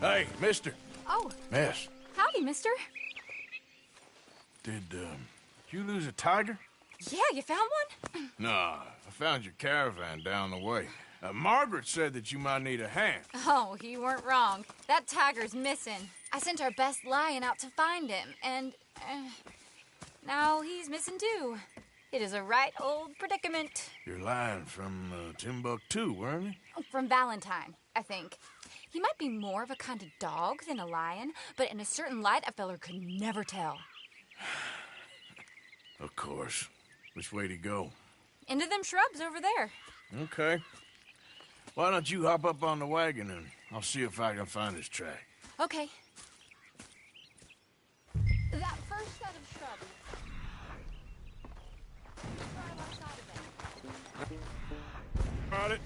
Hey, mister. Oh. Miss. Howdy, mister. Did you lose a tiger? Yeah, you found one? Nah, I found your caravan down the way. Margaret said that you might need a hand. Oh, you weren't wrong. That tiger's missing. I sent our best lion out to find him, and now he's missing too. It is a right old predicament. You're lying from Timbuktu, weren't you? From Valentine, I think. He might be more of a kind of dog than a lion, but in a certain light, a feller could never tell. Of course. Which way to go? Into them shrubs over there. Okay. Why don't you hop up on the wagon and I'll see if I can find his track. Okay. That first set of shrubs. Got it.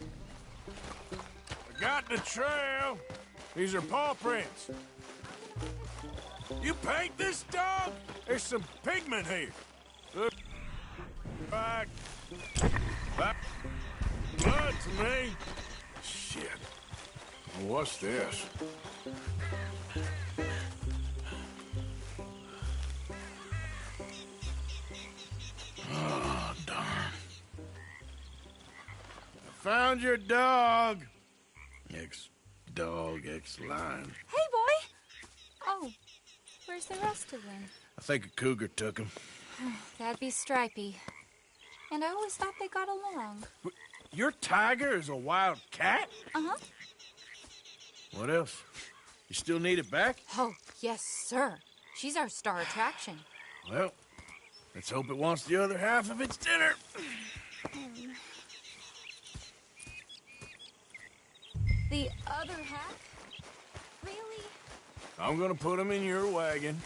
I got the trail. These are paw prints. You paint this dog? There's some pigment here. Look. Back. Blood to me. Shit. What's this? Oh, darn. I found your dog. Ex-dog, ex-lion. Hey, boy. Oh, where's the rest of them? I think a cougar took him. That'd be Stripey. And I always thought they got along. Your tiger is a wild cat? Uh-huh. What else? You still need it back? Oh, yes, sir. She's our star attraction. Well, let's hope it wants the other half of its dinner. The other half? Really? I'm gonna put him in your wagon.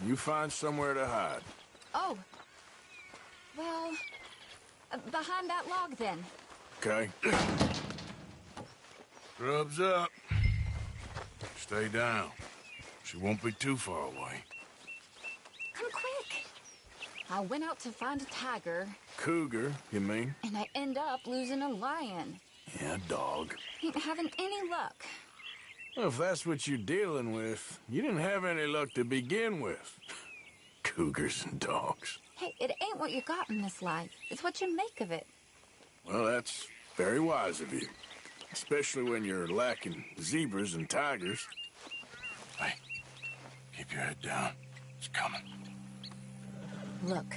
You find somewhere to hide. Oh. Well, behind that log, then. Okay. Scrubs up. Stay down. She won't be too far away. Come quick. I went out to find a tiger. Cougar, you mean? And I end up losing a lion. Yeah, dog. Ain't having any luck. Well, if that's what you're dealing with, you didn't have any luck to begin with. Cougars and dogs. Hey, it ain't what you got in this life. It's what you make of it. Well, that's very wise of you. Especially when you're lacking zebras and tigers. Hey, keep your head down. It's coming. Look,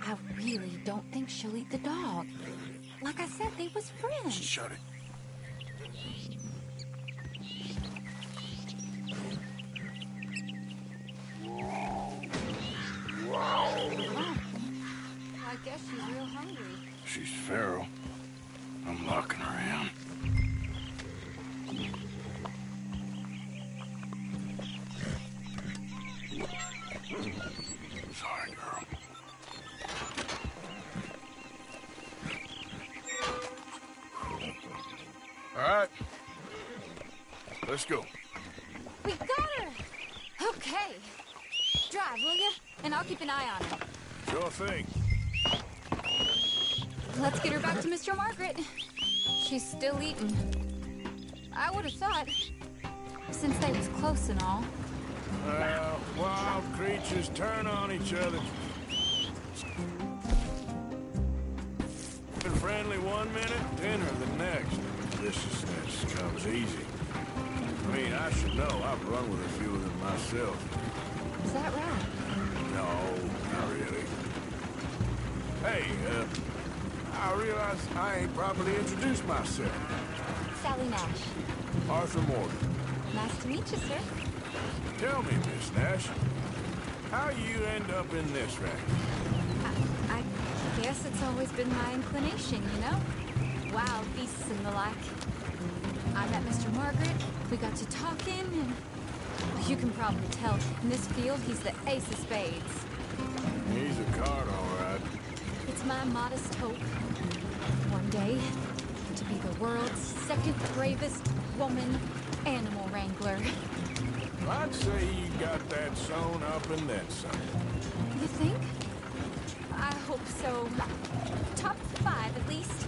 I really don't think she'll eat the dog. Like I said, they was friends. Shut it. Oh, I guess she's real hungry. She's feral. I'm locking her in. Sorry, girl. All right. Let's go. We got her! Okay. Drive, will you? And I'll keep an eye on her. Sure thing. Let's get her back to Mr. Margaret. She's still eating. I would have thought, since they was close and all. Well, wild creatures turn on each other. Been friendly one minute, dinner the next. Viciousness comes easy. I mean, I should know. I've run with a few of them myself. Is that right? No, not really. Hey, I realize I ain't properly introduced myself. Sally Nash. Arthur Morgan. Nice to meet you, sir. Tell me, Miss Nash, how you end up in this wreck? I guess it's always been my inclination, you know? Wild beasts and the like. I met Mr. Margaret, we got to talking, and you can probably tell, in this field, he's the ace of spades. He's a card, all right. It's my modest hope, one day, to be the world's second bravest woman animal wrangler. I'd say you got that sewn up and then some. You think? I hope so. Top 5, at least.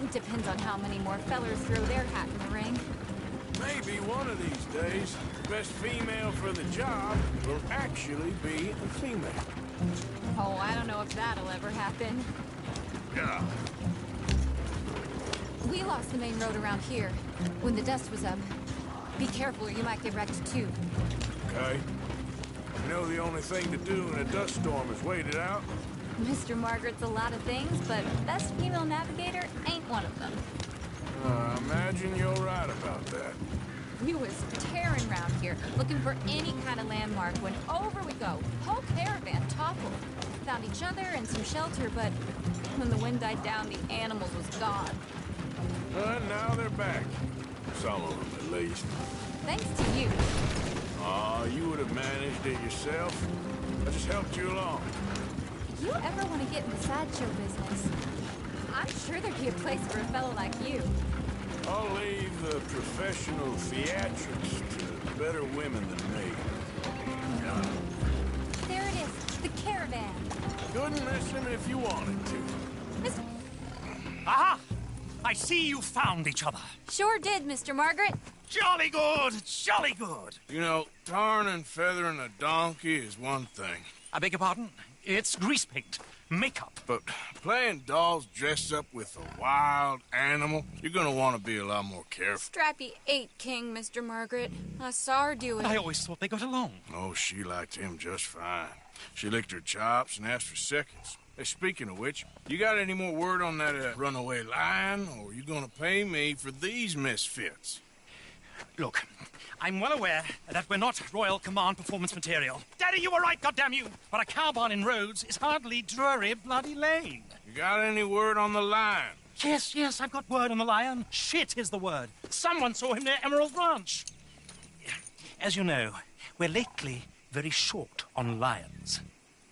It depends on how many more fellers throw their hat in the ring. Maybe one of these days, the best female for the job will actually be a female. Oh, I don't know if that'll ever happen. Yeah. We lost the main road around here when the dust was up. Be careful or you might get wrecked too. Okay. You know the only thing to do in a dust storm is wait it out? Mr. Margaret's a lot of things, but best female navigator ain't one of them. I imagine you're right about that. We was tearing around here, looking for any kind of landmark when over we go. Whole caravan toppled. Found each other and some shelter, but when the wind died down, the animals was gone. And now they're back. Some of them, at least. Thanks to you. Aw, you would have managed it yourself. I just helped you along. If you ever want to get in the sideshow business, I'm sure there'd be a place for a fellow like you. I'll leave the professional theatrics to better women than me. There it is, the caravan. Couldn't miss him if you wanted to. Miss... Aha! I see you found each other. Sure did, Mr. Margaret. Jolly good, jolly good. You know, tarring and feathering a donkey is one thing. I beg your pardon? It's grease paint, makeup. But playing dolls dressed up with a wild animal, you're gonna want to be a lot more careful. Strappy ate King, Mr. Margaret. I saw her do it. I always thought they got along. Oh, she liked him just fine. She licked her chops and asked for seconds. Hey, speaking of which, you got any more word on that runaway lion, or are you gonna pay me for these misfits? Look, I'm well aware that we're not Royal Command performance material. Daddy, you were right, goddamn you! But a cow barn in Rhodes is hardly Drury Bloody Lane. You got any word on the lion? Yes, I've got word on the lion. Shit is the word. Someone saw him near Emerald Ranch. As you know, we're lately very short on lions.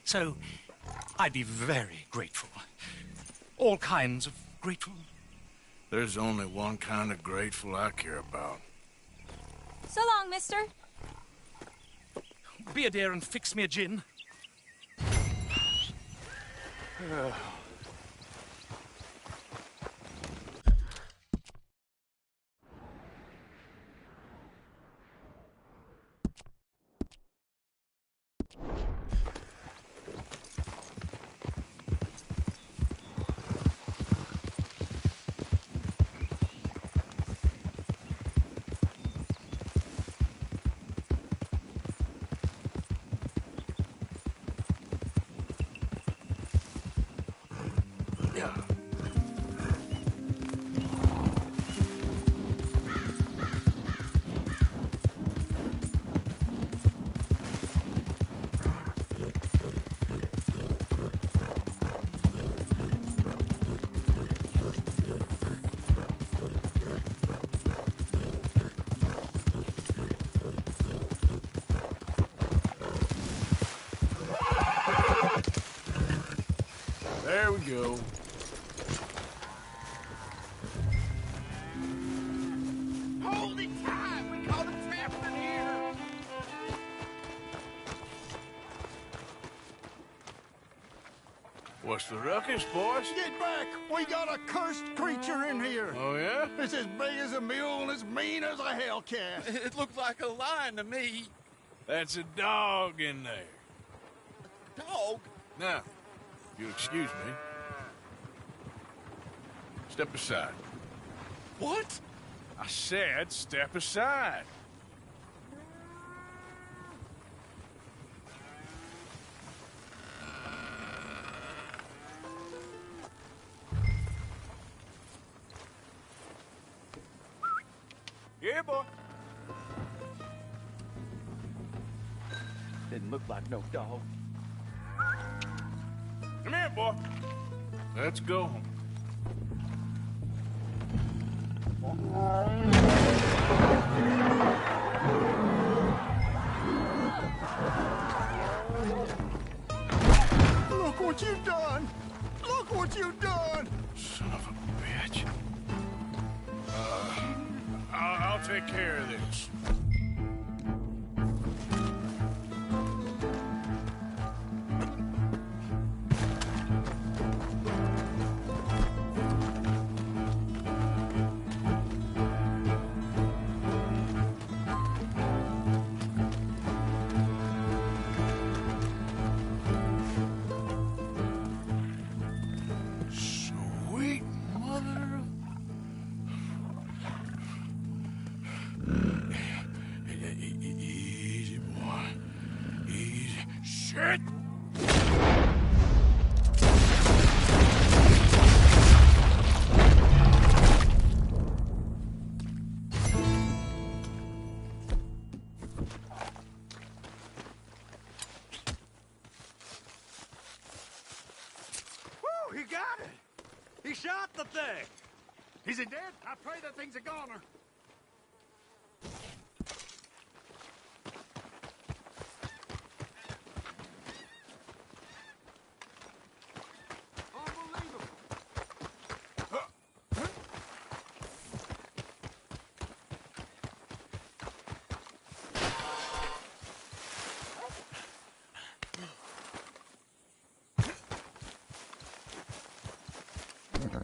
So, I'd be very grateful. All kinds of grateful. There's only one kind of grateful I care about. So long, mister. Be a dear and fix me a gin. There we go. Hold it tight! We caught him trapped in here! What's the ruckus, boys? Get back! We got a cursed creature in here. Oh, yeah? It's as big as a mule and as mean as a hellcat. It looked like a lion to me. That's a dog in there. Dog? Now, if you'll excuse me, step aside. What? I said step aside. Here, boy. Didn't look like no dog. Come here, boy. Let's go home. Look what you've done! Look what you've done! Son of a bitch. I'll take care of this. Sweet mother of... Easy, boy. Easy. Shit! Woo! He got it! He shot the thing! Is he dead? I pray that thing's a goner. Unbelievable!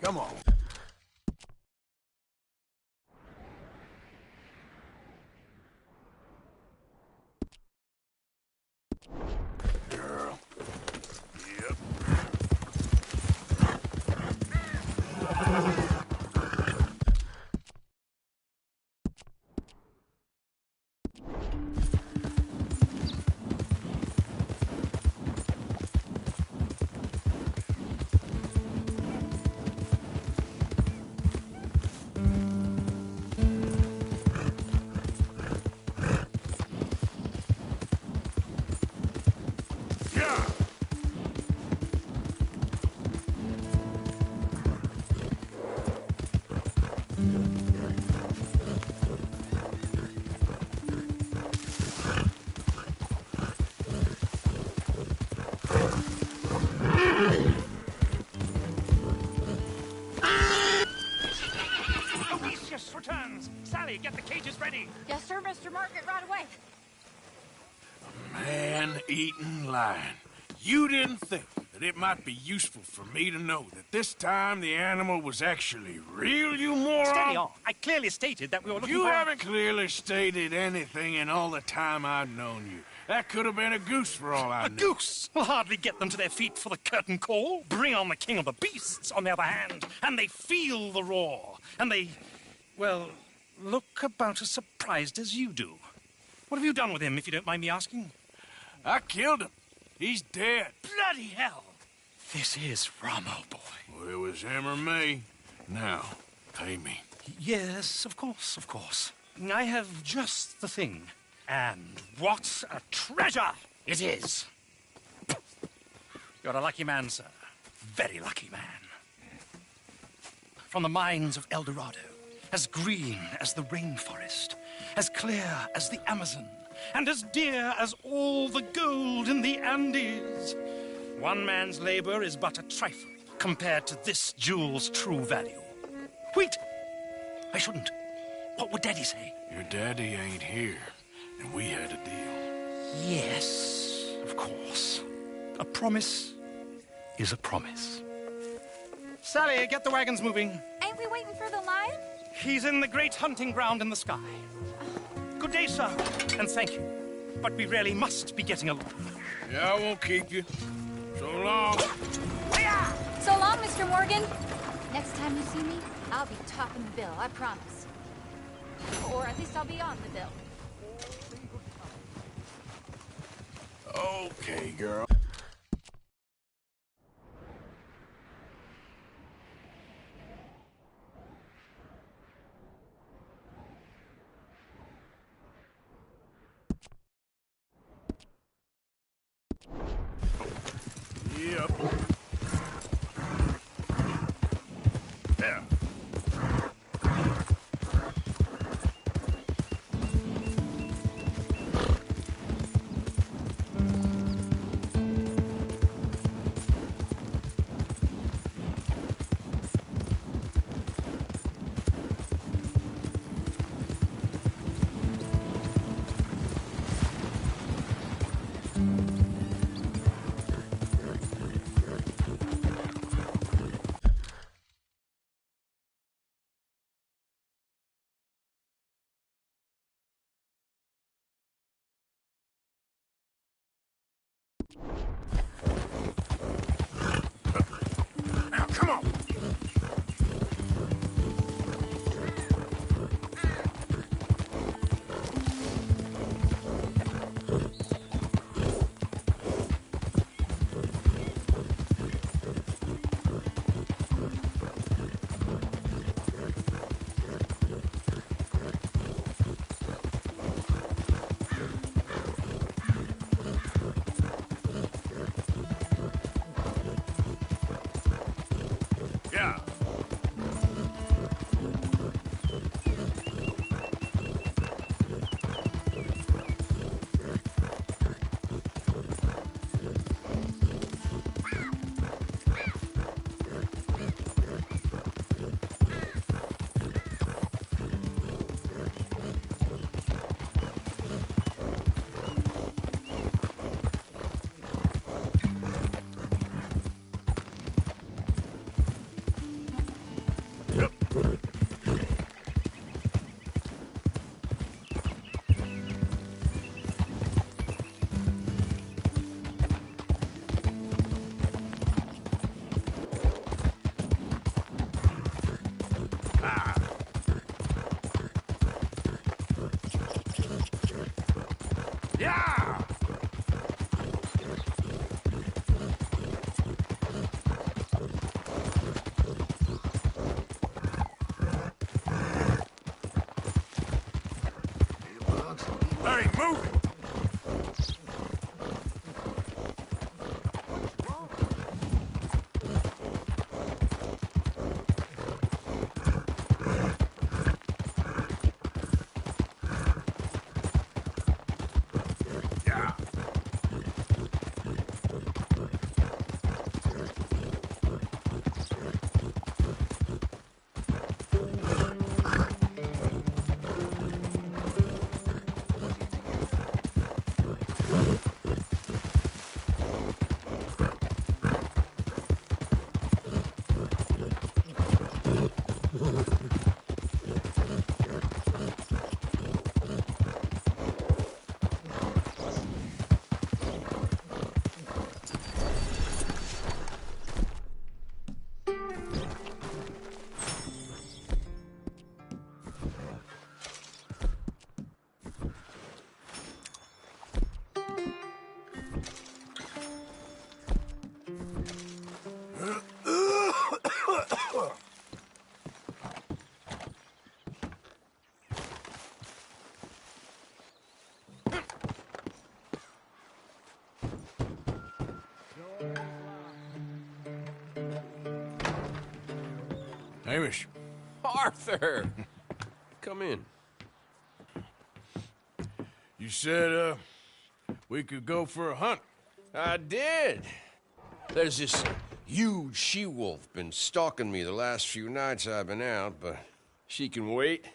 Come on. Girl. Yep. Yeah. Odysseus returns. Sally, get the cages ready. Yes, sir, Mr. Margaret, right away. Man-eating lion. You didn't think that it might be useful for me to know that this time the animal was actually real, you moron? Steady on. I clearly stated that we were looking You for... haven't clearly stated anything in all the time I've known you. That could have been a goose for all I A know. goose will hardly get them to their feet for the curtain call. Bring on the king of the beasts, on the other hand, and they feel the roar. And they, well, look about as surprised as you do. What have you done with him, if you don't mind me asking? I killed him. He's dead. Bloody hell! This is Ramo, boy. Well, it was him or me. Now, pay me. Yes, of course, of course. I have just the thing. And what a treasure it is! You're a lucky man, sir. Very lucky man. From the mines of El Dorado, as green as the rainforest, as clear as the Amazon, and as dear as all the gold in the Andes. One man's labor is but a trifle compared to this jewel's true value. Wait! I shouldn't. What would Daddy say? Your daddy ain't here, and we had a deal. Yes, of course. A promise is a promise. Sally, get the wagons moving. Ain't we waiting for the lion? He's in the great hunting ground in the sky. Good day, sir, and thank you. But we really must be getting along. Yeah, I won't keep you. So long. So long, Mr. Morgan. Next time you see me, I'll be topping the bill, I promise. Or at least I'll be on the bill. Okay, girl. Yep. Yeah. Now, come on. Yeah. Yep. Ah. Yeah. Hey, move it. Yeah. Hamish. Arthur! Come in. You said, we could go for a hunt. I did. There's this huge she-wolf been stalking me the last few nights I've been out, but she can wait.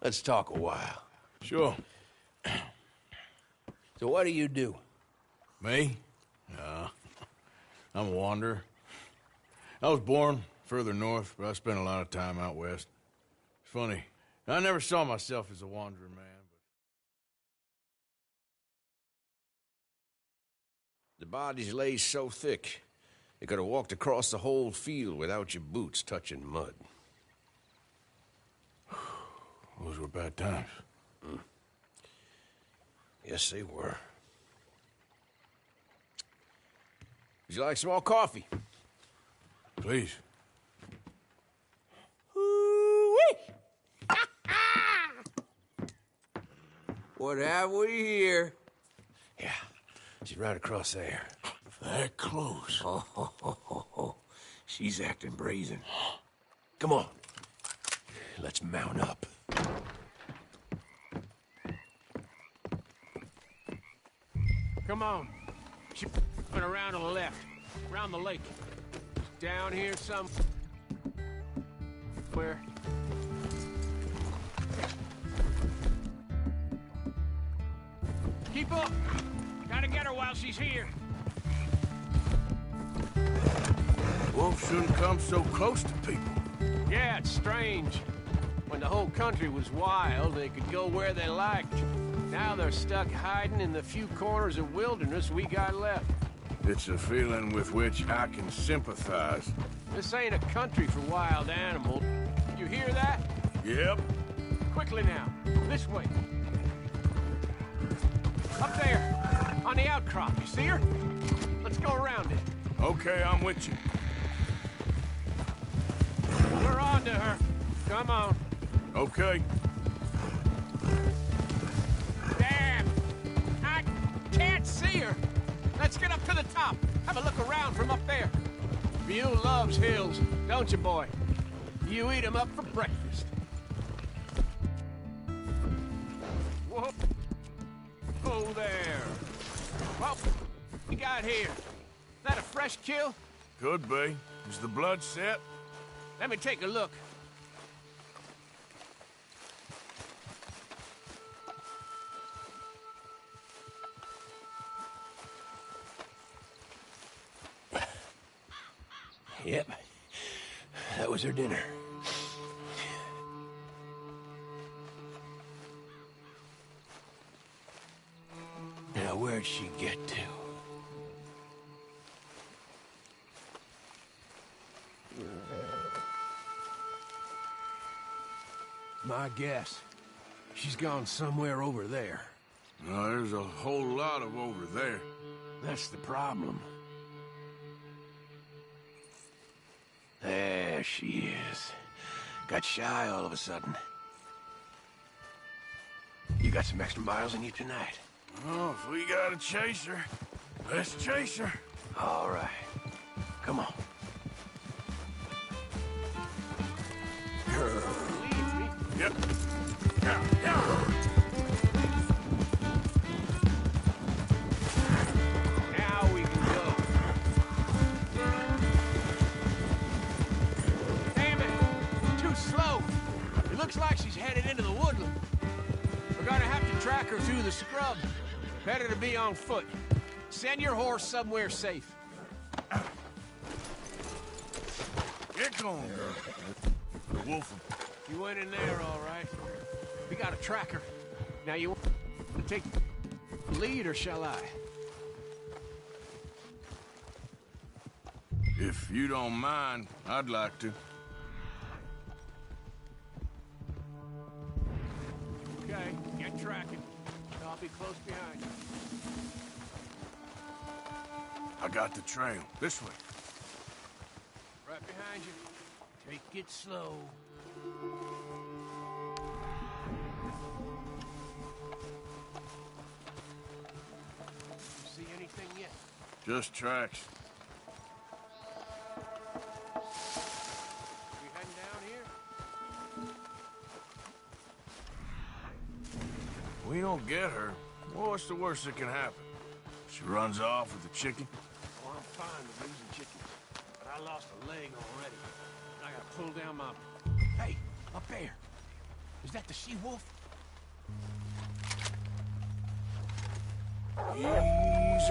Let's talk a while. Sure. So what do you do? Me? I'm a wanderer. I was born further north, but I spent a lot of time out west. It's funny. I never saw myself as a wanderer, man. The bodies lay so thick, you could have walked across the whole field without your boots touching mud. Those were bad times. Yes, they were. Would you like some more coffee? Please. What have we here? Yeah, she's right across there. That close. Oh, she's acting brazen. Come on, let's mount up. Come on. She's around to the left, around the lake. Down here somewhere. Keep up! Gotta get her while she's here. Wolves shouldn't come so close to people. Yeah, it's strange. When the whole country was wild, they could go where they liked. Now they're stuck hiding in the few corners of wilderness we got left. It's a feeling with which I can sympathize. This ain't a country for wild animals. You hear that? Yep. Quickly now. This way. Up there. On the outcrop. You see her? Let's go around it. Okay, I'm with you. We're on to her. Come on. Okay. Damn! I can't see her! Let's get up to the top. Have a look around from up there. You loves hills, don't you, boy? You eat 'em up for breakfast. Whoa. Oh, there. What we got here? Is that a fresh kill? Could be. Is the blood set? Let me take a look. Yep, that was her dinner. Now, where'd she get to? My guess. She's gone somewhere over there. No, there's a whole lot of over there. That's the problem. There she is. Got shy all of a sudden. You got some extra miles in you tonight? Oh, if we gotta chase her, let's chase her. All right. Come on. Leave me. Yep. Yeah. Now we can go. Damn it! Too slow. It looks like she's headed into the woodland. We're gonna have to track her through the scrub. Better to be on foot. Send your horse somewhere safe. Get going, girl. The wolf. You went in there, all right. We got a tracker. Now you want to take the lead, or shall I? If you don't mind, I'd like to. Okay, get tracking. I'll be close behind you. I got the trail. This way. Right behind you. Take it slow. See anything yet? Just tracks. We heading down here? We don't get her. Well, what's the worst that can happen? She runs off with the chicken. Oh, I'm fine with losing chickens, but I lost a leg already. I gotta pull down my... Hey, up there. Is that the she-wolf? Easy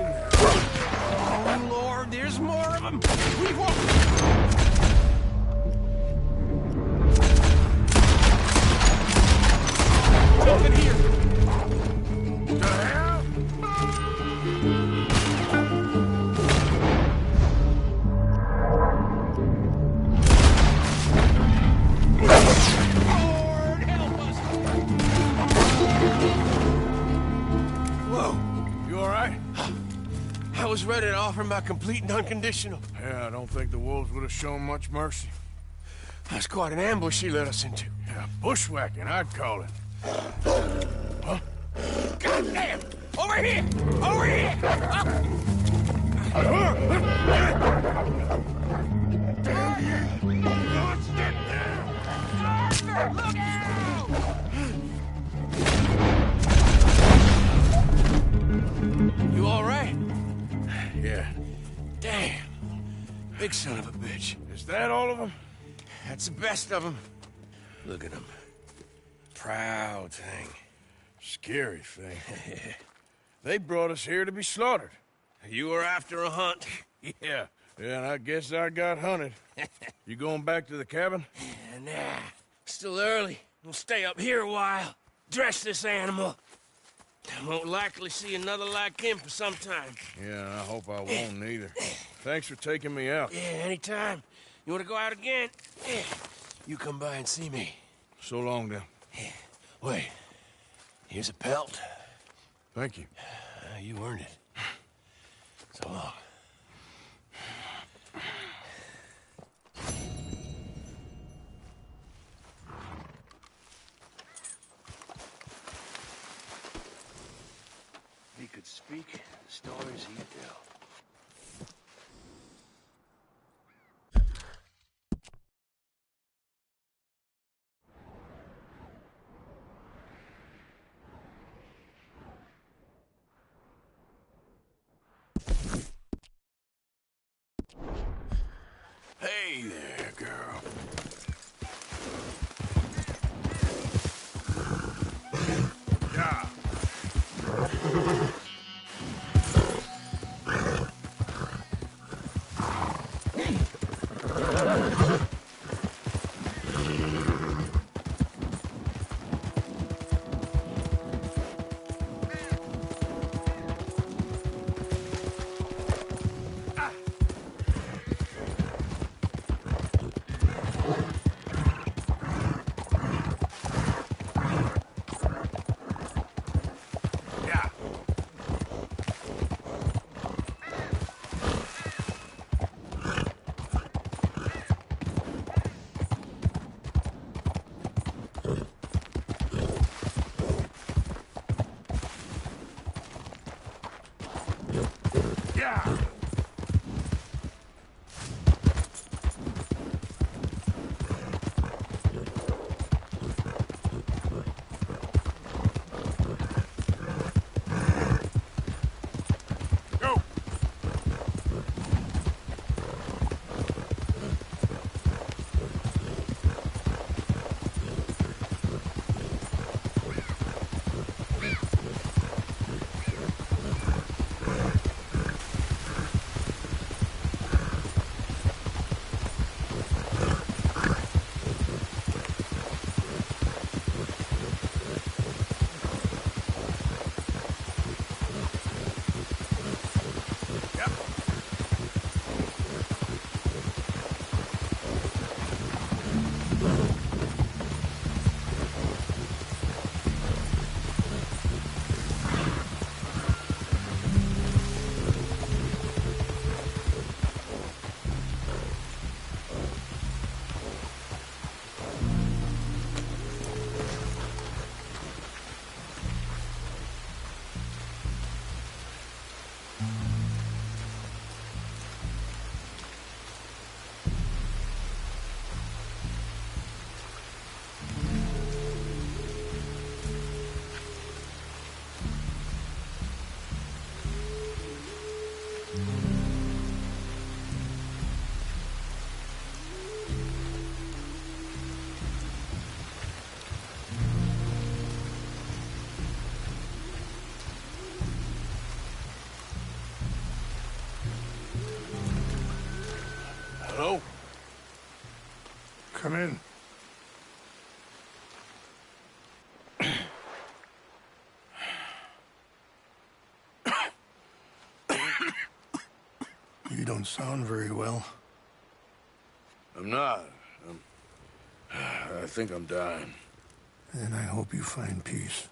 now. Oh, Lord, there's more of them. We won't... Jump in here. The hell? Lord, help us. Whoa. You all right? I was ready to offer my complete and unconditional. Yeah, I don't think the wolves would have shown much mercy. That's quite an ambush she led us into. Yeah, bushwhacking, I'd call it. Huh? Goddamn! Over here! Over here! Look out! You all right? Yeah. Damn. Big son of a bitch. Is that all of them? That's the best of them. Look at him. Proud thing. Scary thing. They brought us here to be slaughtered. You were after a hunt. Yeah, and I guess I got hunted. You going back to the cabin? Nah, still early. We'll stay up here a while. Dress this animal. I won't likely see another like him for some time. Yeah, I hope I won't neither. Thanks for taking me out. Yeah, anytime. You want to go out again? Yeah. You come by and see me. So long, then. Wait. Here's a pelt. Thank you. You earned it. So long. If he could speak, the stories he'd tell. Hey there, girl. Yeah. Come in. You don't sound very well. I'm not. I think I'm dying. And I hope you find peace.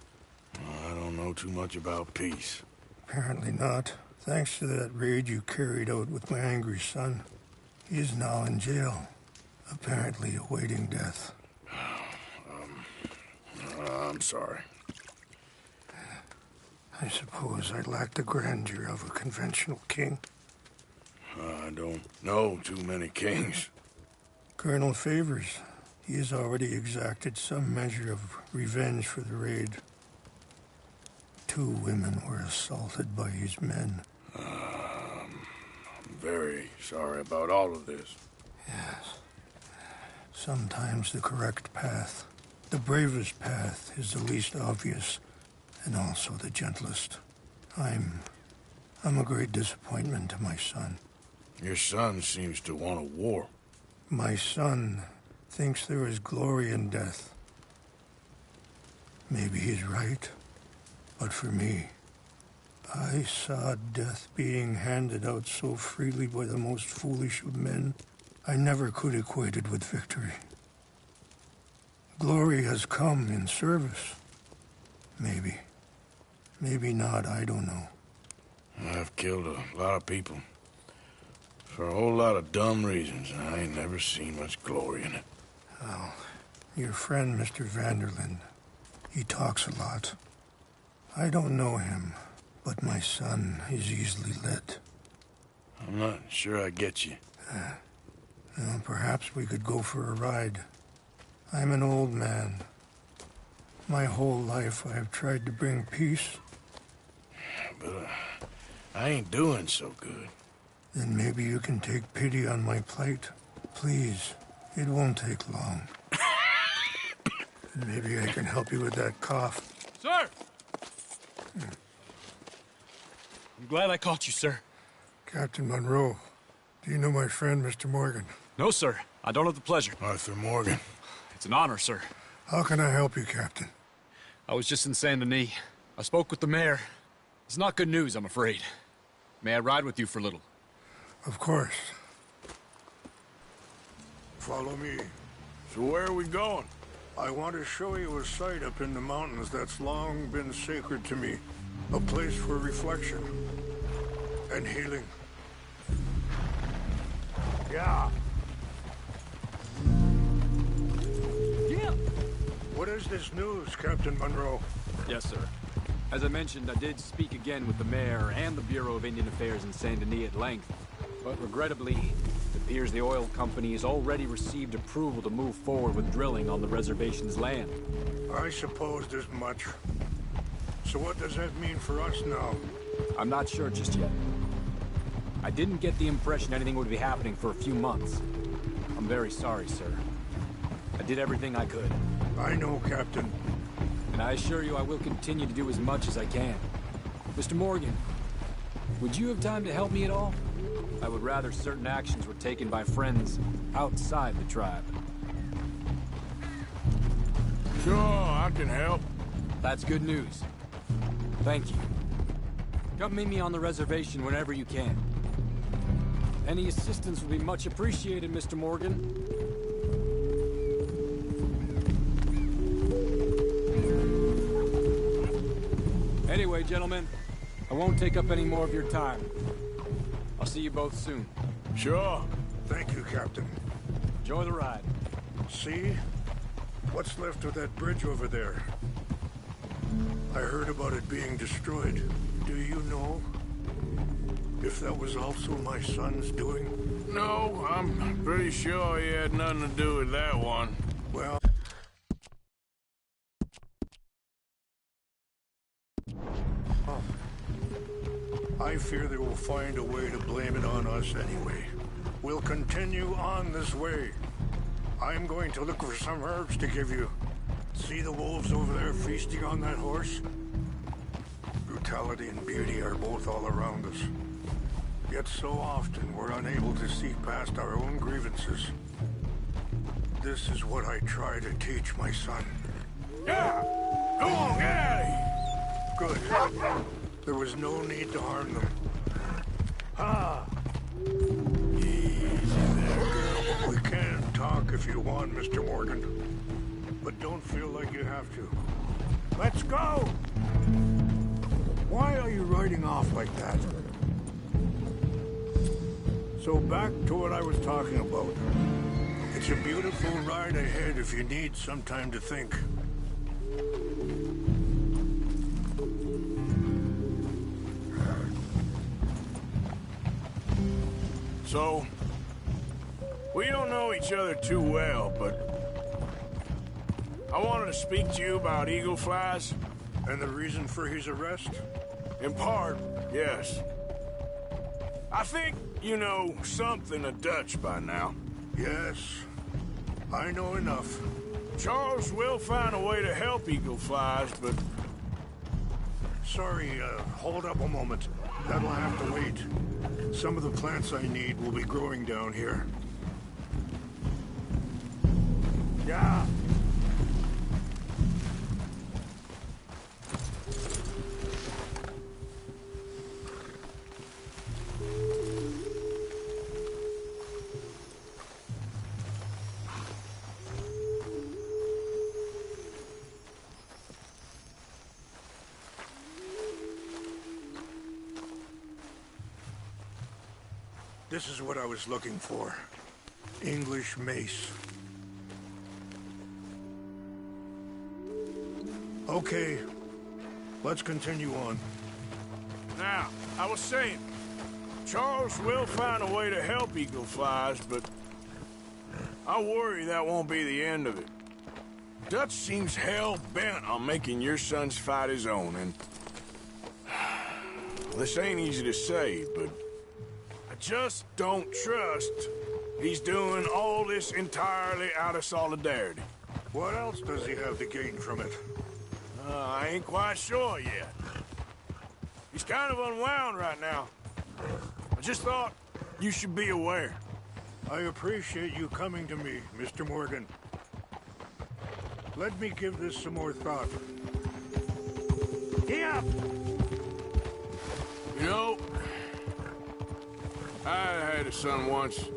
I don't know too much about peace. Apparently not. Thanks to that raid you carried out with my angry son. He is now in jail, apparently awaiting death. I'm sorry. I suppose I lack the grandeur of a conventional king. I don't know too many kings. Colonel Favors, he has already exacted some measure of revenge for the raid. 2 women were assaulted by his men. I'm very sorry about all of this. Yes. Sometimes the correct path, the bravest path, is the least obvious, and also the gentlest. I'm a great disappointment to my son. Your son seems to want a war. My son thinks there is glory in death. Maybe he's right, but for me, I saw death being handed out so freely by the most foolish of men, I never could equate it with victory. Glory has come in service. Maybe. Maybe not, I don't know. I've killed a lot of people. For a whole lot of dumb reasons, and I ain't never seen much glory in it. Well, your friend, Mr. Vanderlyn, he talks a lot. I don't know him, but my son is easily led. I'm not sure I get you. Well, perhaps we could go for a ride. I'm an old man. My whole life I have tried to bring peace. But I ain't doing so good. Then maybe you can take pity on my plight. Please, it won't take long. And maybe I can help you with that cough. Sir! I'm glad I caught you, sir. Captain Monroe, do you know my friend, Mr. Morgan? No, sir. I don't have the pleasure. Arthur Morgan. It's an honor, sir. How can I help you, Captain? I was just in Saint Denis. I spoke with the mayor. It's not good news, I'm afraid. May I ride with you for a little? Of course. Follow me. So where are we going? I want to show you a site up in the mountains that's long been sacred to me. A place for reflection and healing. Yeah. Yeah! What is this news, Captain Monroe? Yes, sir. As I mentioned, I did speak again with the mayor and the Bureau of Indian Affairs in Saint Denis at length. But regrettably, it appears the oil company has already received approval to move forward with drilling on the reservation's land. I supposed as much. So what does that mean for us now? I'm not sure just yet. I didn't get the impression anything would be happening for a few months. I'm very sorry, sir. I did everything I could. I know, Captain. And I assure you I will continue to do as much as I can. Mr. Morgan, would you have time to help me at all? I would rather certain actions were taken by friends outside the tribe. Sure, I can help. That's good news. Thank you. Come meet me on the reservation whenever you can. Any assistance would be much appreciated, Mr. Morgan. Anyway, gentlemen, I won't take up any more of your time. I'll see you both soon. Sure. Thank you, Captain. Enjoy the ride. See? What's left of that bridge over there? I heard about it being destroyed. Do you know if that was also my son's doing? No, I'm pretty sure he had nothing to do with that one. Well... I fear they will find a way to blame it on us anyway. We'll continue on this way. I'm going to look for some herbs to give you. See the wolves over there feasting on that horse? Brutality and beauty are both all around us. Yet so often we're unable to see past our own grievances. This is what I try to teach my son. Yeah! Go on, get out of here! Good. There was no need to harm them. Ah! Easy there. We can talk if you want, Mr. Morgan. But don't feel like you have to. Let's go! Why are you riding off like that? So back to what I was talking about. It's a beautiful ride ahead if you need some time to think. So, we don't know each other too well, but I wanted to speak to you about eagle flies. And the reason for his arrest? In part, yes. I think you know something of Dutch by now. Yes, I know enough. Charles will find a way to help eagle flies, but... Sorry, hold up a moment. That'll have to wait. Some of the plants I need will be growing down here. Yeah. This is what I was looking for. English mace. Okay, let's continue on. Now, I was saying, Charles will find a way to help eagle flies, but I worry that won't be the end of it. Dutch seems hell-bent on making your son's fight his own, and... this ain't easy to say, but... I just don't trust he's doing all this entirely out of solidarity. What else does he have to gain from it? I ain't quite sure yet. He's kind of unwound right now. I just thought you should be aware. I appreciate you coming to me, Mr. Morgan. Let me give this some more thought. Yeah. You know, I had a son once,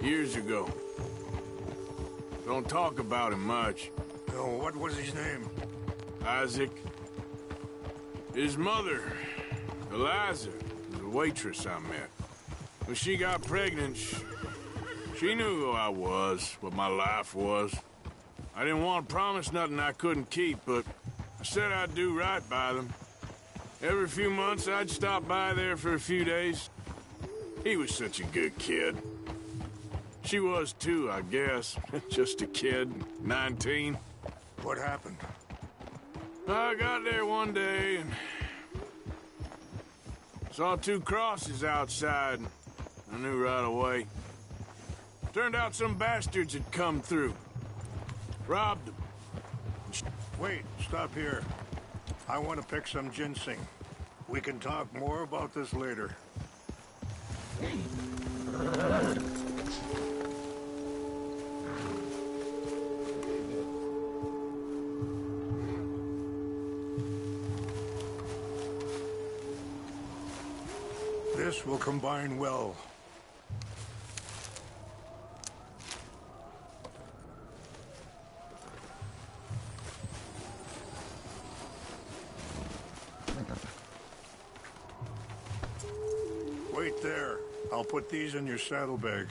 years ago. Don't talk about him much. Oh, what was his name? Isaac. His mother, Eliza, was a waitress I met. When she got pregnant, she knew who I was, what my life was. I didn't want to promise nothing I couldn't keep, but I said I'd do right by them. Every few months, I'd stop by there for a few days. He was such a good kid. She was too, I guess. Just a kid, 19. What happened? I got there one day and saw two crosses outside. I knew right away. Turned out some bastards had come through. Robbed them. Wait, stop here. I want to pick some ginseng. We can talk more about this later. This will combine well. Wait there. I'll put these in your saddlebag.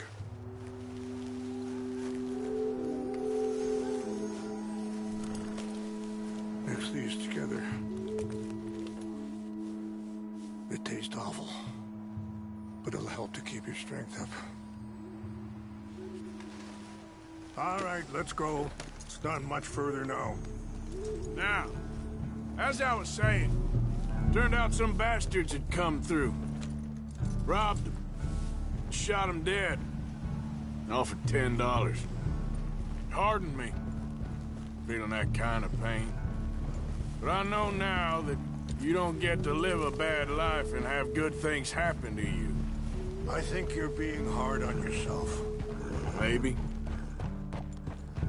Mix these together. It tastes awful, but it'll help to keep your strength up. All right, let's go. It's not much further now. Now, as I was saying, turned out some bastards had come through. Robbed them. Shot him dead. And offered $10. Hardened me. Feeling that kind of pain. But I know now that you don't get to live a bad life and have good things happen to you. I think you're being hard on yourself. Maybe.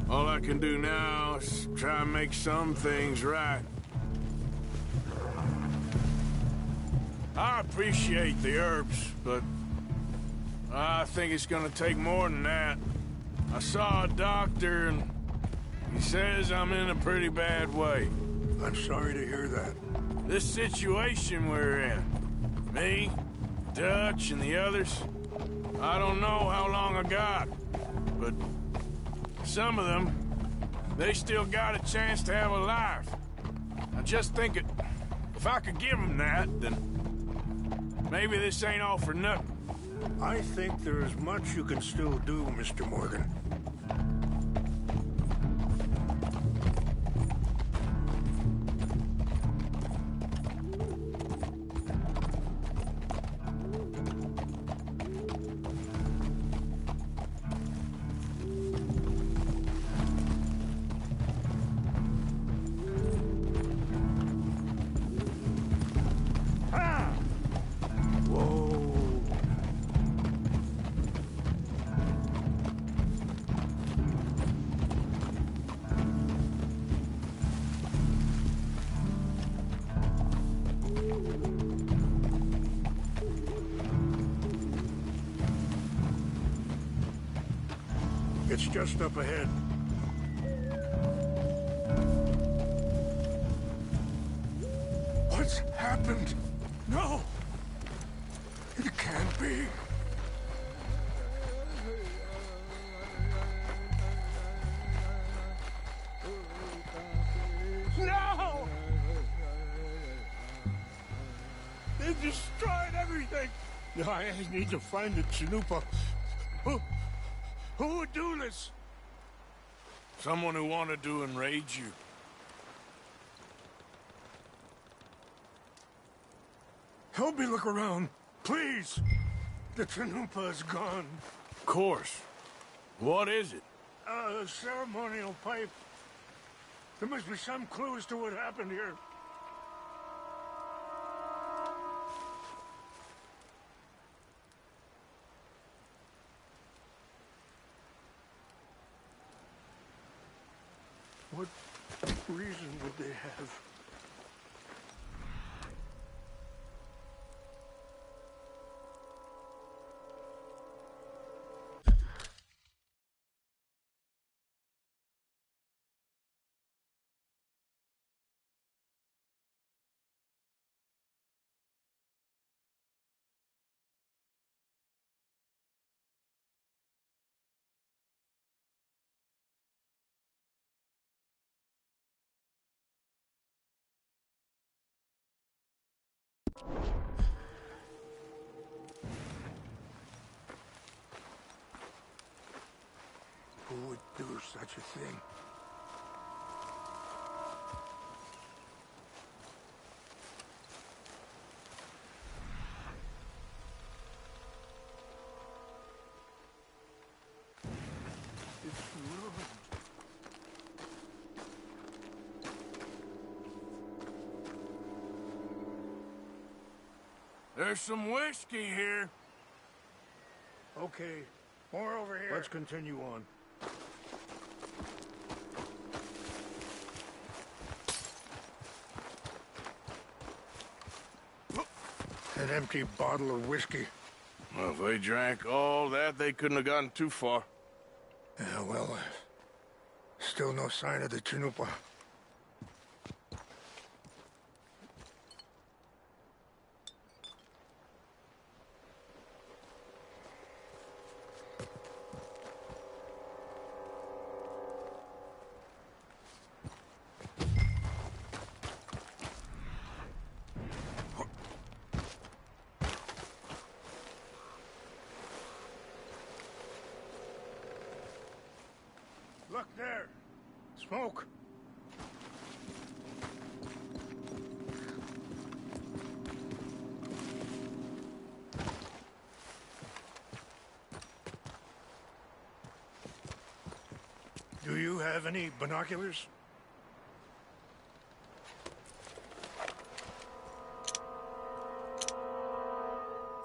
All I can do now is try and make some things right. I appreciate the herbs, but I think it's gonna take more than that. I saw a doctor and he says I'm in a pretty bad way. I'm sorry to hear that. This situation we're in, me, Dutch, and the others, I don't know how long I got, but some of them, they still got a chance to have a life. I just think if I could give them that, then maybe this ain't all for nothing. I think there's much you can still do, Mr. Morgan. It's just up ahead. What's happened? No! It can't be. No! They destroyed everything! I need to find the Chanupa. Who would do this? Someone who wanted to enrage you. Help me look around, please. The Chanupa is gone. Of course. What is it? A ceremonial pipe. There must be some clues to what happened here. What reason would they have? Who would do such a thing? It's ruined. There's some whiskey here. Okay, more over here. Let's continue on. An empty bottle of whiskey. Well, if they drank all that, they couldn't have gotten too far. Yeah, well, still no sign of the Chanupa. Look there! Smoke! Do you have any binoculars?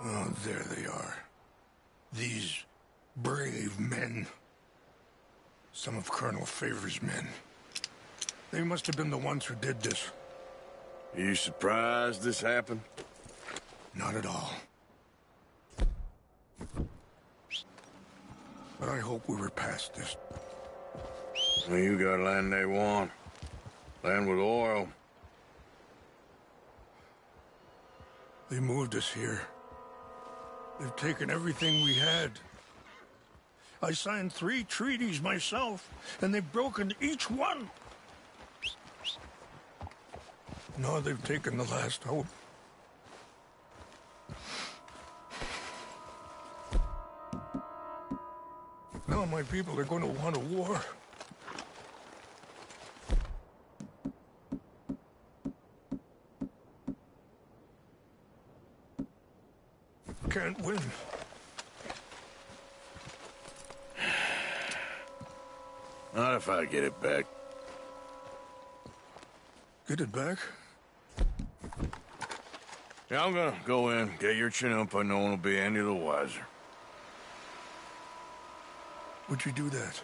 Oh, there they are. These brave men. Some of Colonel Favor's men. They must have been the ones who did this. You surprised this happened? Not at all. But I hope we were past this. Well, you got land they want. Land with oil. They moved us here. They've taken everything we had. I signed 3 treaties myself, and they've broken each one. Now they've taken the last hope. Now my people are going to want a war. Can't win. Not if I get it back. Get it back? Yeah, I'm gonna go in, get your Chinook, but no one will be any the wiser. Would you do that?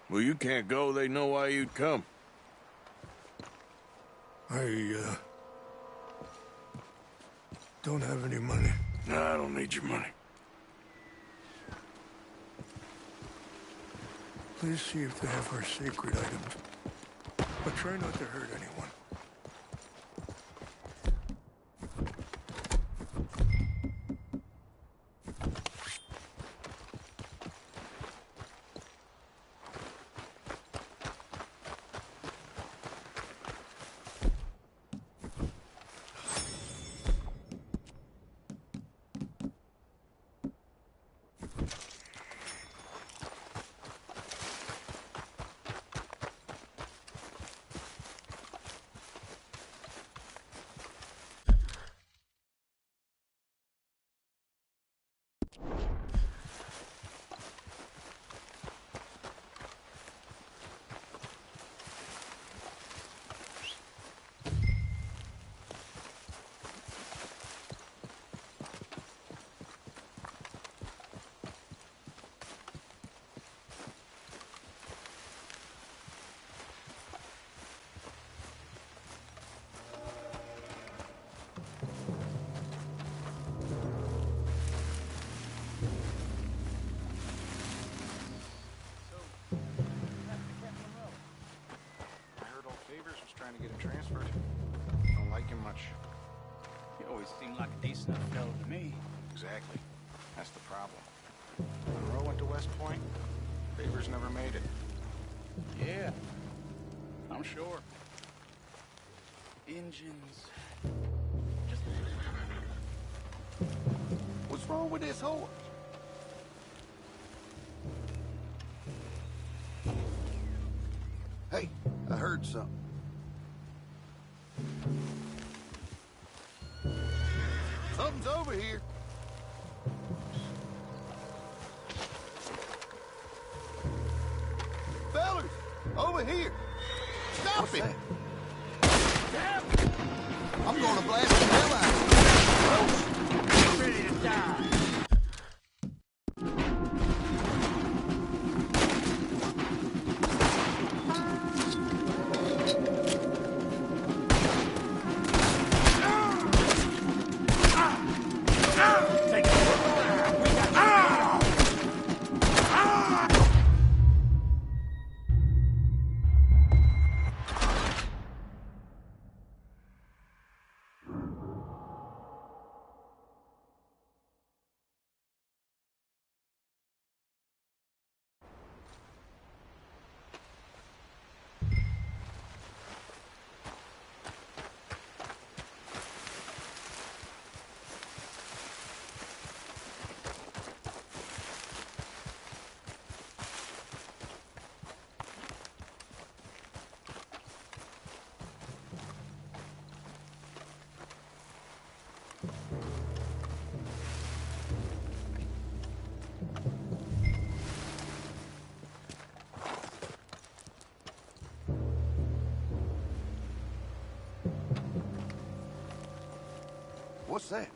Well, you can't go, they know why you'd come. I, don't have any money. No, I don't need your money. Please see if they have our sacred items. But try not to hurt anyone. Trying to get him transferred. Don't like him much. He always seemed like a decent enough fellow to me. Exactly. That's the problem. Monroe went to West Point. Favors never made it. Yeah, I'm sure. Engines. Just... What's wrong with this horse? Hey, I heard something. Something's over here. Fellas, over here. Stop What's it. That? I'm gonna blast the hell out of you. ready to die. What's that?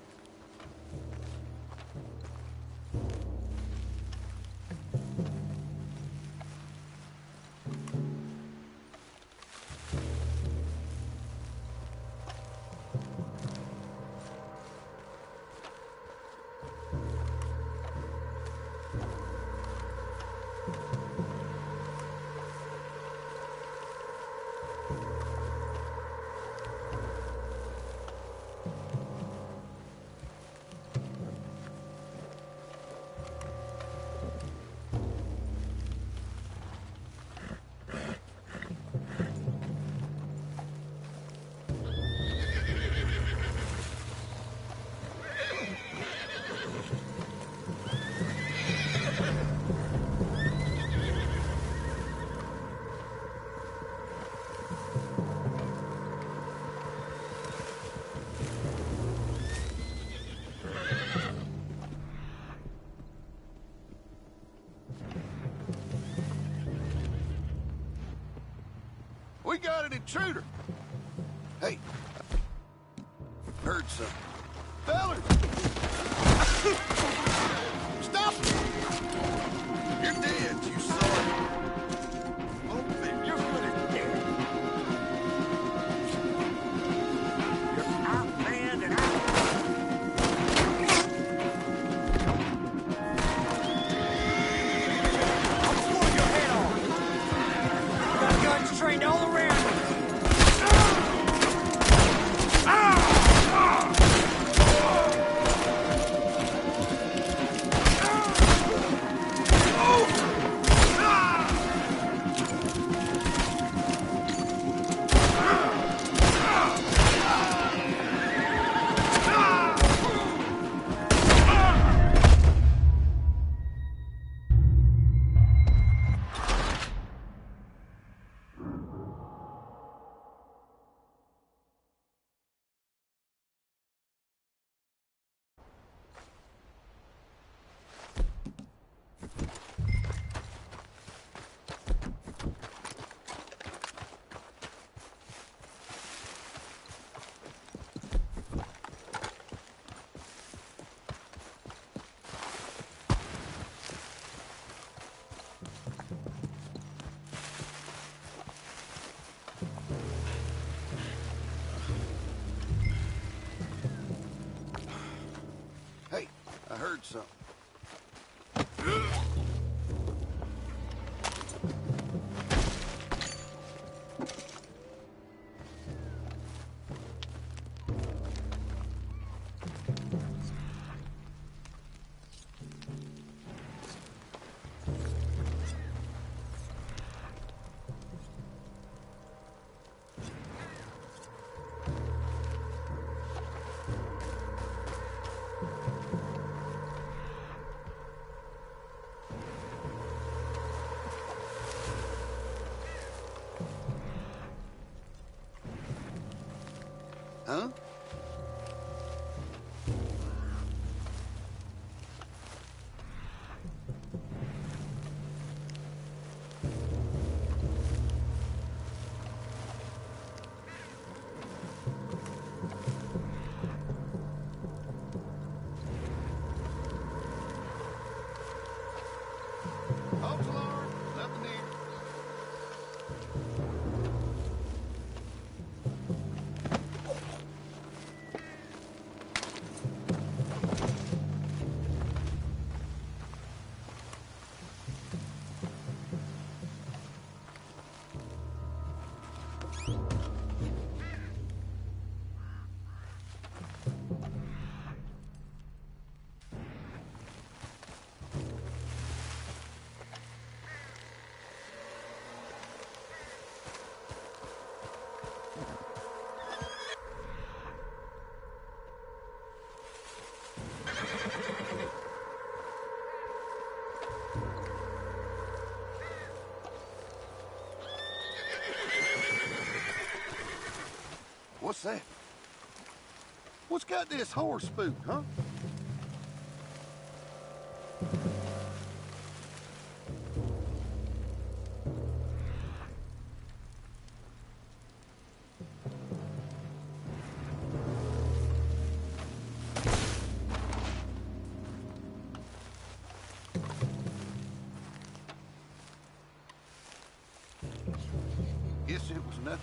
We got an intruder. Hey, heard something. Fellas! Stop it! You're dead, you son. Oh, man, you're good as dead. You're outmanned and out. I'll pull your head off. Got guns trained all around you. Hey, I heard something. Huh? False alarm. Nothing here. What's that? What's got this horse spooked, huh? Guess it was nothing.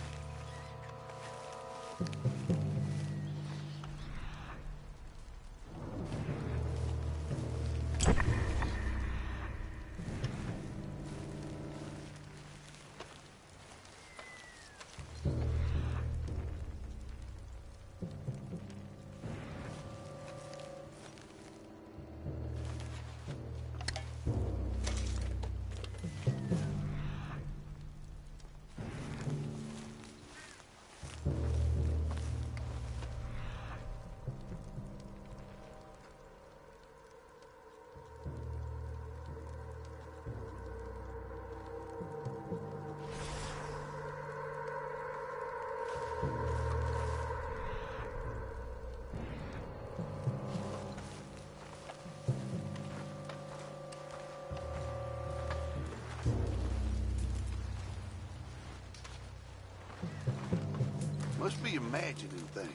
Must be imagining things.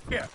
Yeah.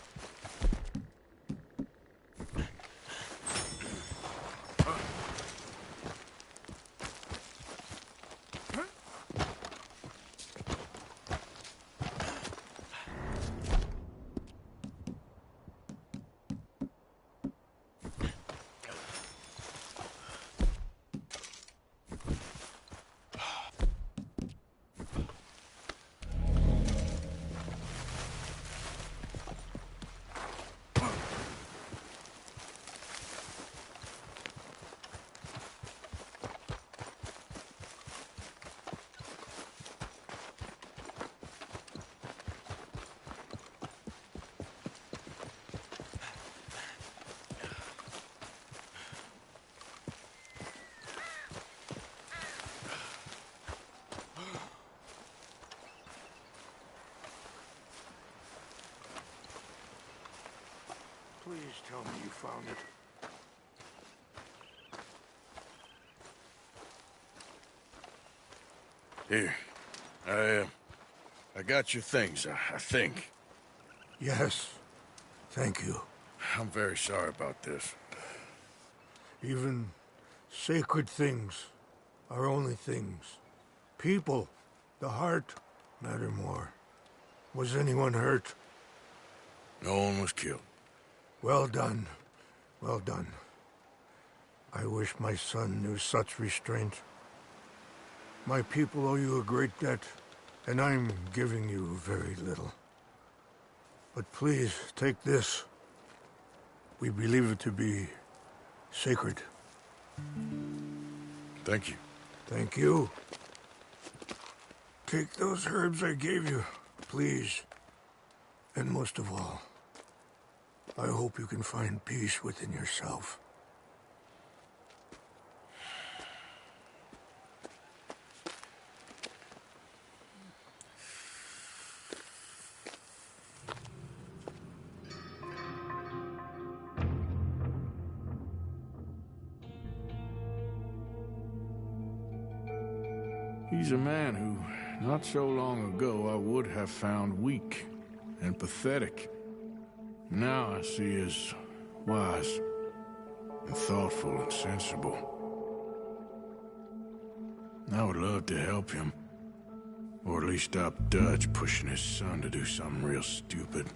Please tell me you found it. Here. I got your things, I think. Yes. Thank you. I'm very sorry about this. Even sacred things are only things. People, the heart, matter more. Was anyone hurt? No one was killed. Well done. Well done. I wish my son knew such restraint. My people owe you a great debt, and I'm giving you very little. But please, take this. We believe it to be sacred. Thank you. Thank you. Take those herbs I gave you, please. And most of all, I hope you can find peace within yourself. He's a man who, not so long ago, I would have found weak and pathetic. Now I see as wise and thoughtful and sensible. I would love to help him, or at least stop Dutch pushing his son to do something real stupid.